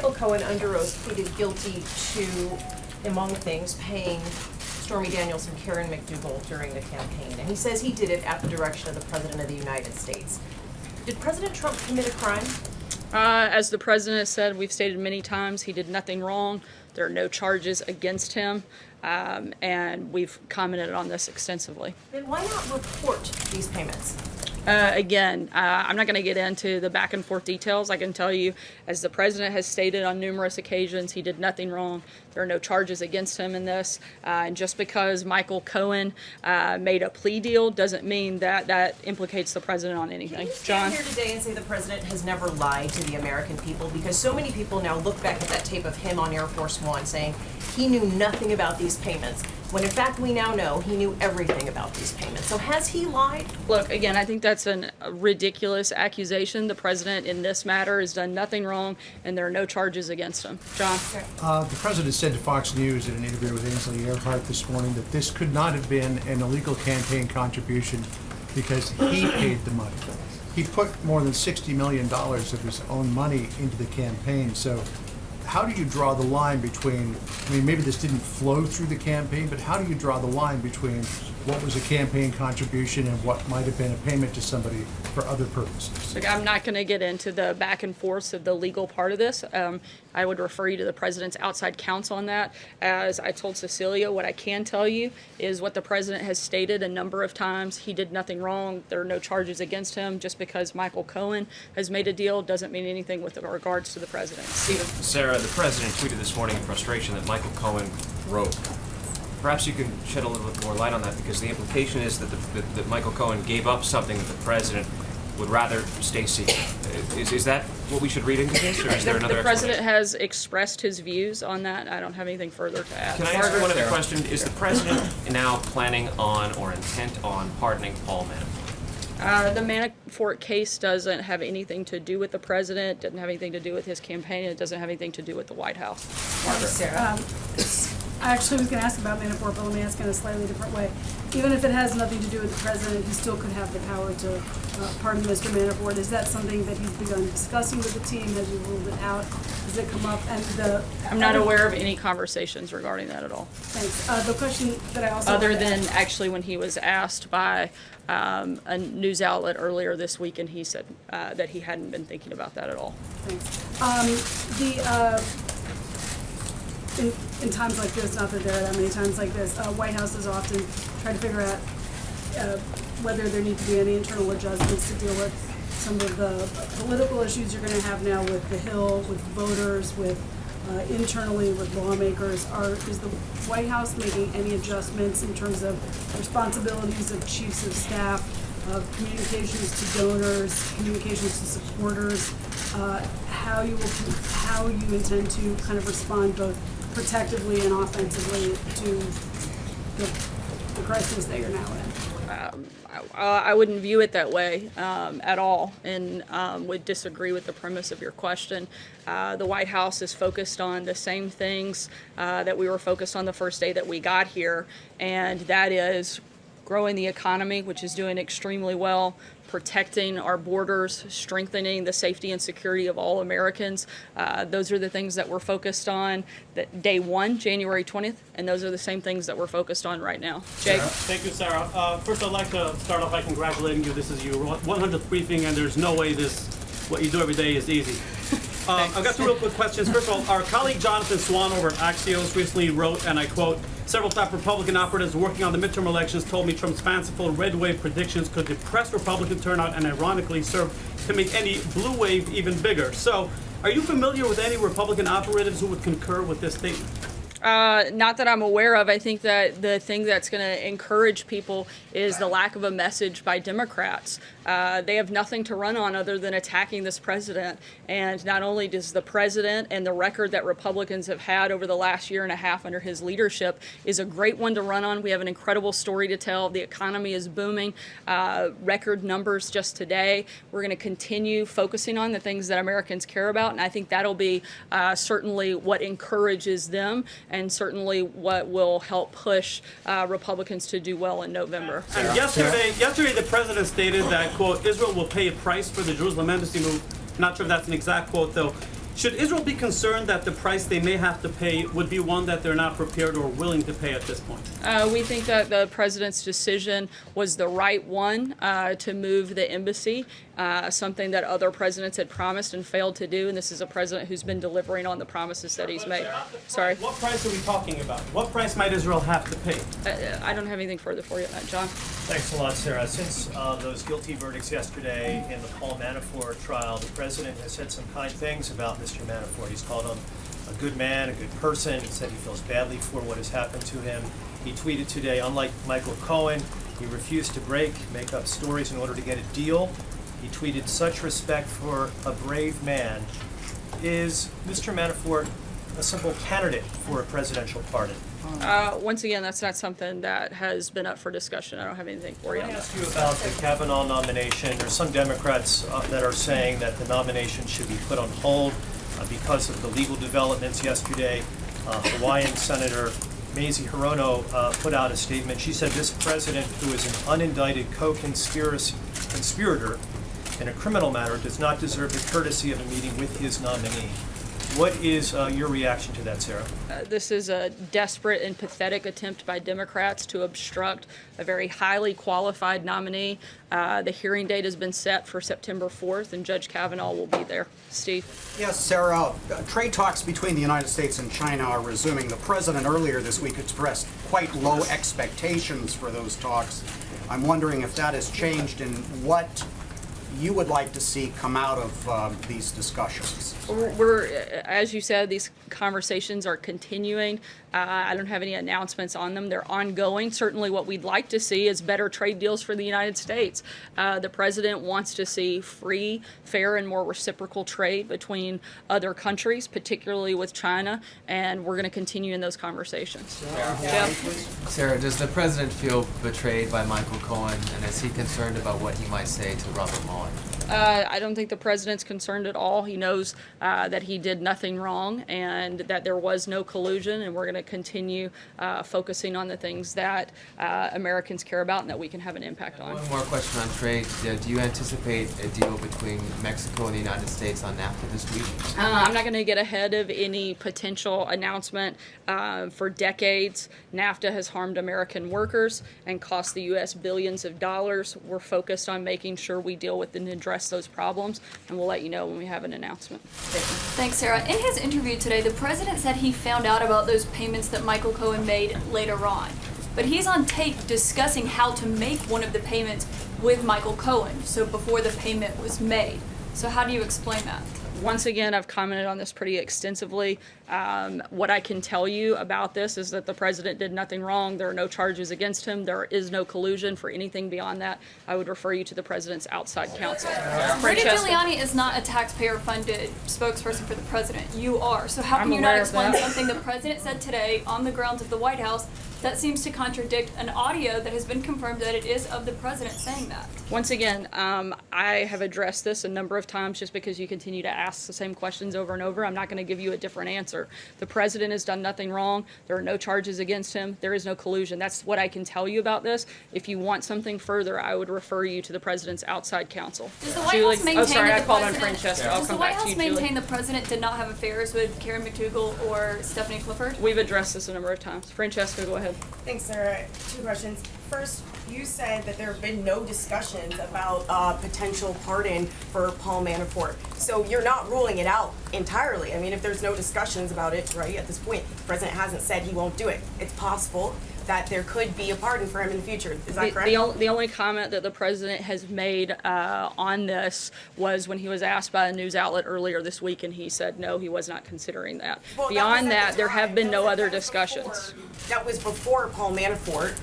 Michael Cohen, under oath, pleaded guilty to, among things, paying Stormy Daniels and Karen McDougal during the campaign. And he says he did it at the direction of the President of the United States. Did President Trump commit a crime? As the president has said, we've stated many times, he did nothing wrong. There are no charges against him, and we've commented on this extensively. Then why not report these payments? Again, I'm not going to get into the back and forth details. I can tell you, as the president has stated on numerous occasions, he did nothing wrong. There are no charges against him in this. And just because Michael Cohen made a plea deal doesn't mean that that implicates the president on anything. Can you stand here today and say the president has never lied to the American people? Because so many people now look back at that tape of him on Air Force One saying he knew nothing about these payments, when in fact we now know he knew everything about these payments. So has he lied? Look, again, I think that's a ridiculous accusation. The president in this matter has done nothing wrong, and there are no charges against him. John? The president said to Fox News in an interview with Ainsley Earhart this morning that this could not have been an illegal campaign contribution because he paid the money. He put more than $60 million of his own money into the campaign. So how do you draw the line between, I mean, maybe this didn't flow through the campaign, but how do you draw the line between what was a campaign contribution and what might have been a payment to somebody for other purposes? Look, I'm not going to get into the back and forth of the legal part of this. I would refer you to the president's outside counsel on that. As I told Cecilia, what I can tell you is what the president has stated a number of times. He did nothing wrong. There are no charges against him. Just because Michael Cohen has made a deal doesn't mean anything with regards to the president. Stephen? Sarah, the president tweeted this morning in frustration that Michael Cohen broke. Perhaps you can shed a little bit more light on that, because the implication is that Michael Cohen gave up something that the president would rather stay secret. Is that what we should read into this, or is there another The president has expressed his views on that. I don't have anything further to add. Can I ask one other question? Is the president now planning on or intent on pardoning Paul Manafort? The Manafort case doesn't have anything to do with the president, doesn't have anything to do with his campaign, it doesn't have anything to do with the White House. Margaret. Sarah. I actually was going to ask about Manafort, but let me ask in a slightly different way. Even if it has nothing to do with the president, he still could have the power to pardon Mr. Manafort. Is that something that he's begun discussing with the team? Has he ruled it out? Does it come up? And I'm not aware of any conversations regarding that at all. Thanks. The question that I also Other wanted to than ask- actually when he was asked by a news outlet earlier this week, and he said that he hadn't been thinking about that at all. Thanks. In times like this, not that there are that many times like this, White Houses often try to figure out whether there need to be any internal adjustments to deal with some of the political issues you're going to have now with the Hill, with voters, with internally with lawmakers. Is the White House making any adjustments in terms of responsibilities of chiefs of staff, of communications to donors, communications to supporters, how you intend to kind of respond both protectively and offensively to the crisis that you're now in? I wouldn't view it that way at all, and would disagree with the premise of your question. The White House is focused on the same things that we were focused on the first day that we got here, and that is growing the economy, which is doing extremely well, protecting our borders, strengthening the safety and security of all Americans. Those are the things that we're focused on day one, January 20th, and those are the same things that we're focused on right now. Jake? Thank you, Sarah. First, I'd like to start off by congratulating you. This is your 100th briefing, and there's no way what you do every day is easy. I've got two real quick questions. First of all, our colleague Jonathan Swan over at Axios recently wrote, and I quote, "Several top Republican operatives working on the midterm elections told me Trump's fanciful red wave predictions could depress Republican turnout and ironically serve to make any blue wave even bigger." So, are you familiar with any Republican operatives who would concur with this statement? Not that I'm aware of. I think that the thing that's going to encourage people is the lack of a message by Democrats. They have nothing to run on other than attacking this president. And not only does the president and the record that Republicans have had over the last year and a half under his leadership is a great one to run on. We have an incredible story to tell. The economy is booming. Record numbers just today. We're going to continue focusing on the things that Americans care about. And I think that'll be certainly what encourages them, and certainly what will help push Republicans to do well in November. And yesterday the president stated that, quote, Israel will pay a price for the Jerusalem embassy move. Not sure if that's an exact quote, though. Should Israel be concerned that the price they may have to pay would be one that they're not prepared or willing to pay at this point? We think that the president's decision was the right one to move the embassy, something that other presidents had promised and failed to do, and this is a president who's been delivering on the promises that he's made. Sorry. What price are we talking about? What price might Israel have to pay? I don't have anything further for you, John. Thanks a lot, Sarah. Since those guilty verdicts yesterday in the Paul Manafort trial, the president has said some kind things about Mr. Manafort. He's called him a good man, a good person. He said he feels badly for what has happened to him. He tweeted today, unlike Michael Cohen, he refused to make up stories in order to get a deal. He tweeted, such respect for a brave man. Is Mr. Manafort a simple candidate for a presidential pardon? Once again, that's not something that has been up for discussion. I don't have anything for you Let on me that. ask you about the Kavanaugh nomination. There's some Democrats that are saying that the nomination should be put on hold because of the legal developments yesterday. Hawaiian Senator Mazie Hirono put out a statement. She said this president, who is an unindicted co-conspirator in a criminal matter, does not deserve the courtesy of a meeting with his nominee. What is your reaction to that, Sarah? This is a desperate and pathetic attempt by Democrats to obstruct a very highly qualified nominee. The hearing date has been set for September 4th, and Judge Kavanaugh will be there. Steve? Yes, Sarah. Trade talks between the United States and China are resuming. The president earlier this week expressed quite low expectations for those talks. I'm wondering if that has changed and what you would like to see come out of these discussions. We're, as you said, these conversations are continuing. I don't have any announcements on them. They're ongoing. Certainly what we'd like to see is better trade deals for the United States. The president wants to see free, fair, and more reciprocal trade between other countries, particularly with China, and we're going to continue in those conversations. Jeff? Sarah, does the president feel betrayed by Michael Cohen, and is he concerned about what he might say to Robert Mueller? I don't think the president's concerned at all. He knows that he did nothing wrong and that there was no collusion, and we're going to continue focusing on the things that Americans care about and that we can have an impact on. One more question on trade. Do you anticipate a deal between Mexico and the United States on NAFTA this week? I'm not going to get ahead of any potential announcement. For decades, NAFTA has harmed American workers and cost the U.S. billions of dollars. We're focused on making sure we deal with and address those problems, and we'll let you know when we have an announcement. Thanks, Sarah. In his interview today, the president said he found out about those payments that Michael Cohen made later on. But he's on tape discussing how to make one of the payments with Michael Cohen, so before the payment was made. So how do you explain that? Once again, I've commented on this pretty extensively. What I can tell you about this is that the president did nothing wrong. There are no charges against him. There is no collusion. For anything beyond that, I would refer you to the president's outside counsel. Rudy Giuliani is not a taxpayer-funded spokesperson for the president. You are. So how can I'm you not aware of explain that. something the president said today on the grounds of the White House that seems to contradict an audio that has been confirmed that it is of the president saying that? Once again, I have addressed this a number of times. Just because you continue to ask the same questions over and over, I'm not going to give you a different answer. The president has done nothing wrong. There are no charges against him. There is no collusion. That's what I can tell you about this. If you want something further, I would refer you to the president's outside counsel. Does the White House maintain oh, sorry, that I the called on president? Francesca. I'll Does the come White back to House you, Julie. maintain the president did not have affairs with Karen McDougal or Stephanie Clifford? We've addressed this a number of times. Francesca, go ahead. Thanks, Sarah. Two questions. First, you said that there have been no discussions about potential pardon for Paul Manafort. So you're not ruling it out entirely. I mean, if there's no discussions about it, right, at this point, the president hasn't said he won't do it. It's possible that there could be a pardon for him in the future. Is that correct? The only comment that the president has made on this was when he was asked by a news outlet earlier this week, and he said no, he was not considering that. Well, Beyond was at that, the there time. have been no other That was discussions. That was before Paul Manafort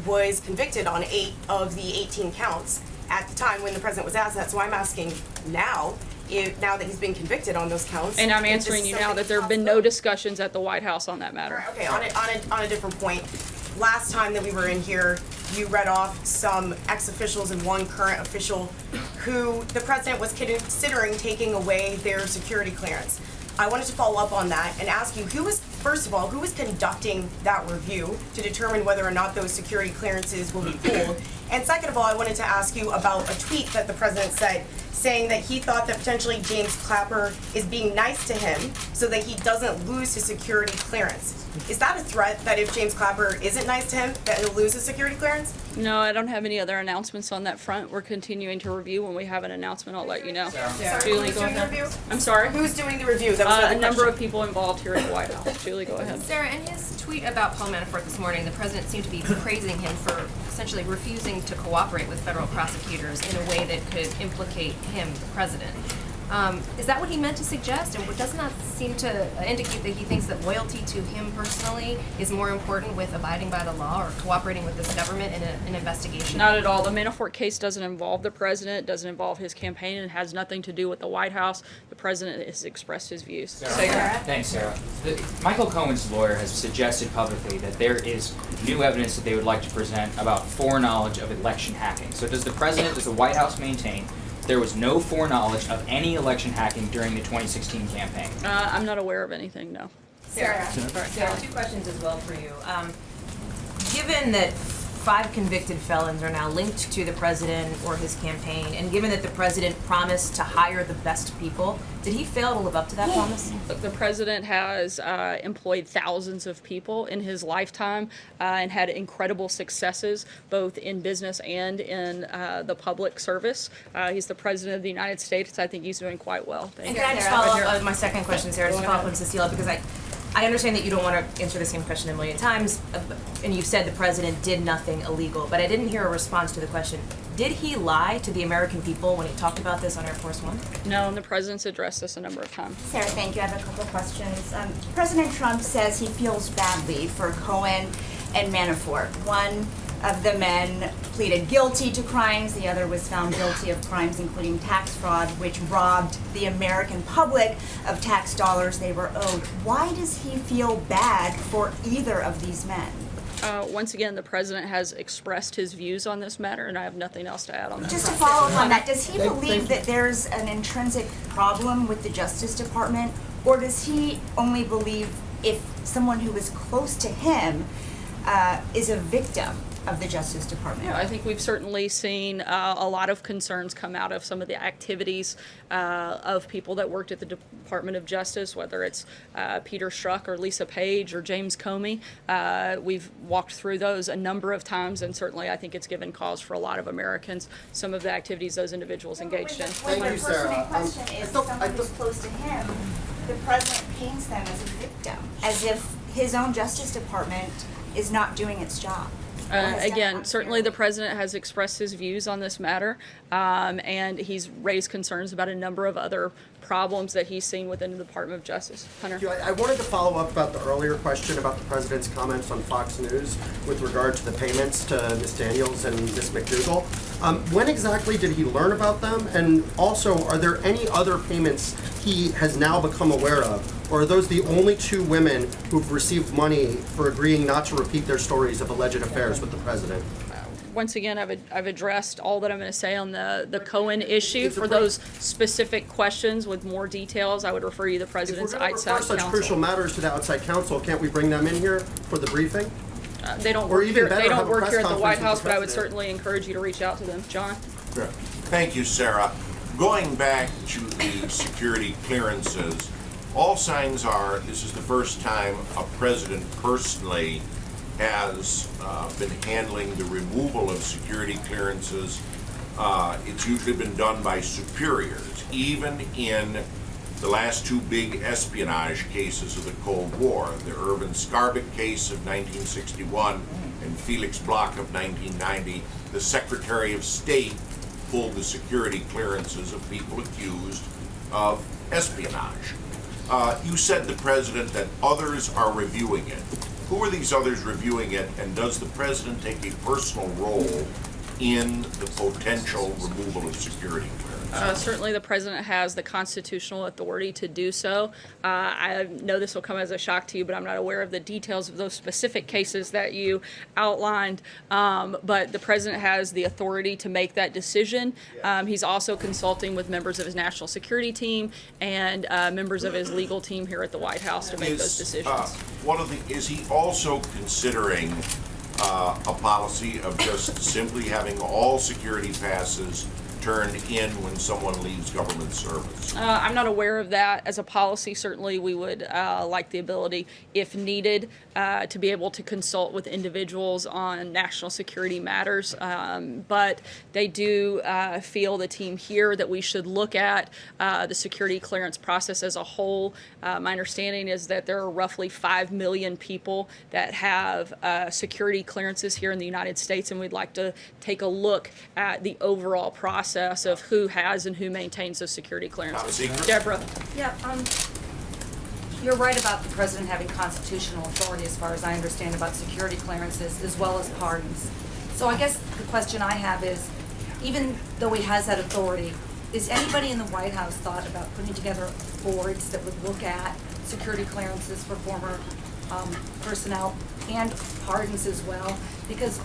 was convicted on 8 of the 18 counts at the time when the president was asked that. So I'm asking now, now that he's been convicted on those counts. And I'm if this answering is you now something that there have been no discussions at the White House on that matter. Okay, on a different point. Last time that we were in here, you read off some ex-officials and one current official who the president was considering taking away their security clearance. I wanted to follow up on that and ask you, first of all, who was conducting that review to determine whether or not those security clearances will be pulled? And second of all, I wanted to ask you about a tweet that the president said saying that he thought that potentially James Clapper is being nice to him so that he doesn't lose his security clearance. Is that a threat that if James Clapper isn't nice to him, that he'll lose his security clearance? No, I don't have any other announcements on that front. We're continuing to review. When we have an announcement, I'll let you know. Sorry, Julie, who's go doing the ahead. review? I'm sorry? Who's doing the review? That was A another number of question. people involved here at the White House. Julie, go ahead. Sarah, in his tweet about Paul Manafort this morning, the president seemed to be praising him for essentially refusing to cooperate with federal prosecutors in a way that could implicate him, the president. Is that what he meant to suggest? And doesn't that seem to indicate that he thinks that loyalty to him personally is more important with abiding by the law or cooperating with this government in an investigation? Not at all. The Manafort case doesn't involve the president, doesn't involve his campaign, and has nothing to do with the White House. The president has expressed his views. Thanks, Sarah. Michael Cohen's lawyer has suggested publicly that there is new evidence that they would like to present about foreknowledge of election hacking. So does the White House maintain there was no foreknowledge of any election hacking during the 2016 campaign? I'm not aware of anything, no. Sarah, two questions as well for you. Given that 5 convicted felons are now linked to the president or his campaign, and given that the president promised to hire the best people, did he fail to live up to that promise? Look, the president has employed thousands of people in his lifetime and had incredible successes both in business and in the public service. He's the president of the United States. I think he's doing quite well. And can I just follow up on my second question, Sarah, just follow up on Cecilia, because I understand that you don't want to answer the same question a million times, and you've said the president did nothing illegal, but I didn't hear a response to the question. Did he lie to the American people when he talked about this on Air Force One? No, and the president's addressed this a number of times. Sarah, thank you. I have a couple questions. President Trump says he feels badly for Cohen and Manafort. One of the men pleaded guilty to crimes. The other was found guilty of crimes including tax fraud, which robbed the American public of tax dollars they were owed. Why does he feel bad for either of these men? Once again, the president has expressed his views on this matter, and I have nothing else to add on that. Just to follow up on that, does he believe that there's an intrinsic problem with the Justice Department, or does he only believe if someone who is close to him is a victim of the Justice Department? Yeah, I think we've certainly seen a lot of concerns come out of some of the activities of people that worked at the Department of Justice, whether it's Peter Strzok or Lisa Page or James Comey. We've walked through those a number of times, and certainly I think it's given cause for a lot of Americans, some of the activities those individuals engaged in. When the person in question is someone who's close to him, the president paints them as a victim, as if his own Justice Department is not doing its job. Again, certainly the president has expressed his views on this matter, and he's raised concerns about a number of other problems that he's seen within the Department of Justice. Hunter? I wanted to follow up about the earlier question about the president's comments on Fox News with regard to the payments to Ms. Daniels and Ms. McDougal. When exactly did he learn about them? And also, are there any other payments he has now become aware of? Or are those the only 2 women who've received money for agreeing not to repeat their stories of alleged affairs with the president? Once again, I've addressed all that I'm going to say on the Cohen issue. For those specific questions with more details, I would refer you to the president's outside counsel. If we're going to refer such crucial matters to the outside counsel, can't we bring them in here for the briefing? They don't work here at the White House, but I would certainly encourage you to reach out to them. John? Sure. Thank you, Sarah. Going back to the security clearances, all signs are this is the first time a president personally has been handling the removal of security clearances. It's usually been done by superiors, even in the last 2 big espionage cases of the Cold War, the Irvin Scarbic case of 1961 and Felix Bloch of 1990. The Secretary of State pulled the security clearances of people accused of espionage. You said, the president, that others are reviewing it. Who are these others reviewing it, and does the president take a personal role in the potential removal of security clearance? Certainly the president has the constitutional authority to do so. I know this will come as a shock to you, but I'm not aware of the details of those specific cases that you outlined. But the president has the authority to make that decision. He's also consulting with members of his national security team and members of his legal team here at the White House to make those decisions. Is he also considering a policy of just simply having all security passes turned in when someone leaves government service? I'm not aware of that. As a policy, certainly we would like the ability, if needed, to be able to consult with individuals on national security matters. But they do feel, the team here, that we should look at the security clearance process as a whole. My understanding is that there are roughly 5 million people that have security clearances here in the United States, and we'd like to take a look at the overall process of who has and who maintains those security clearances. Deborah. Yeah, you're right about the president having constitutional authority, as far as I understand, about security clearances as well as pardons. So I guess the question I have is, even though he has that authority, is anybody in the White House thought about putting together boards that would look at security clearances for former personnel and pardons as well? Because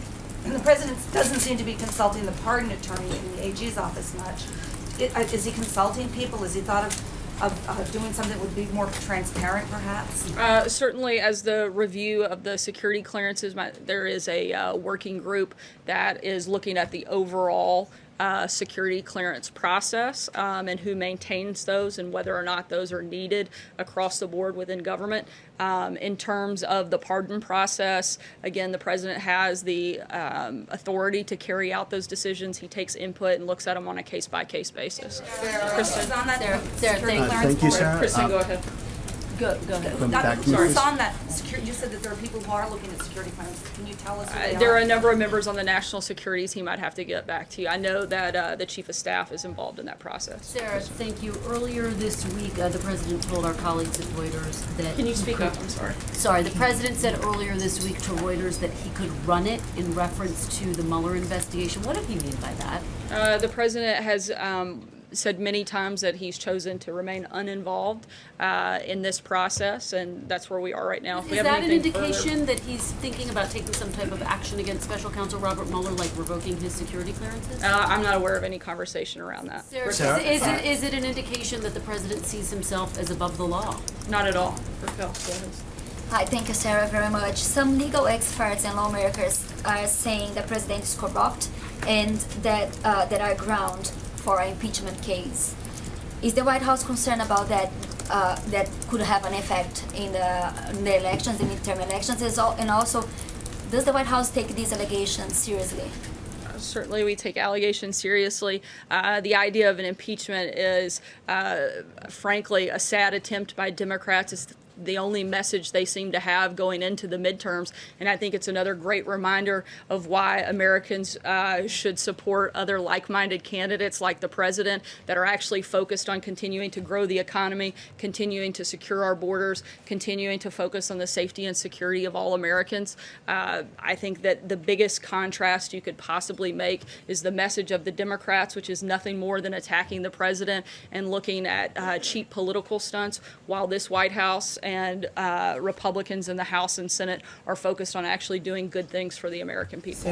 the president doesn't seem to be consulting the pardon attorney in the AG's office much. Is he consulting people? Has he thought of doing something that would be more transparent, perhaps? Certainly, as the review of the security clearances, there is a working group that is looking at the overall security clearance process and who maintains those and whether or not those are needed across the board within government. In terms of the pardon process, again, the president has the authority to carry out those decisions. He takes input and looks at them on a case-by-case basis. Kristen. On that Sarah, security clearance Thank you, board? Sarah. Kristen, go ahead. Go ahead. back to Sorry, you. it's on that you said that there are people who are looking at security clearances. Can you tell us who they There are are? a number of members on the national security team. I'd have to get back to you. I know that the chief of staff is involved in that process. Sarah, thank you. Earlier this week, the president told our colleagues at Reuters that... Can you speak up? I'm sorry. Sorry, the president said earlier this week to Reuters that he could run it in reference to the Mueller investigation. What did he mean by that? The president has said many times that he's chosen to remain uninvolved in this process, and that's where we are right now. If we Is have that an anything indication further, that he's thinking about taking some type of action against Special Counsel Robert Mueller, like revoking his security clearances? I'm not aware of any conversation around that. Sarah, is it an indication that the president sees himself as above the law? Not at all. Raquel, go ahead. Hi, thank you, Sarah, very much. Some legal experts and lawmakers are saying the president is corrupt and that there are ground for an impeachment case. Is the White House concerned about that? That could have an effect in the elections, the midterm elections, and also, does the White House take these allegations seriously? Certainly, we take allegations seriously. The idea of an impeachment is, frankly, a sad attempt by Democrats. It's the only message they seem to have going into the midterms, and I think it's another great reminder of why Americans should support other like-minded candidates like the president that are actually focused on continuing to grow the economy, continuing to secure our borders, continuing to focus on the safety and security of all Americans. I think that the biggest contrast you could possibly make is the message of the Democrats, which is nothing more than attacking the president and looking at cheap political stunts, while this White House and Republicans in the House and Senate are focused on actually doing good things for the American people.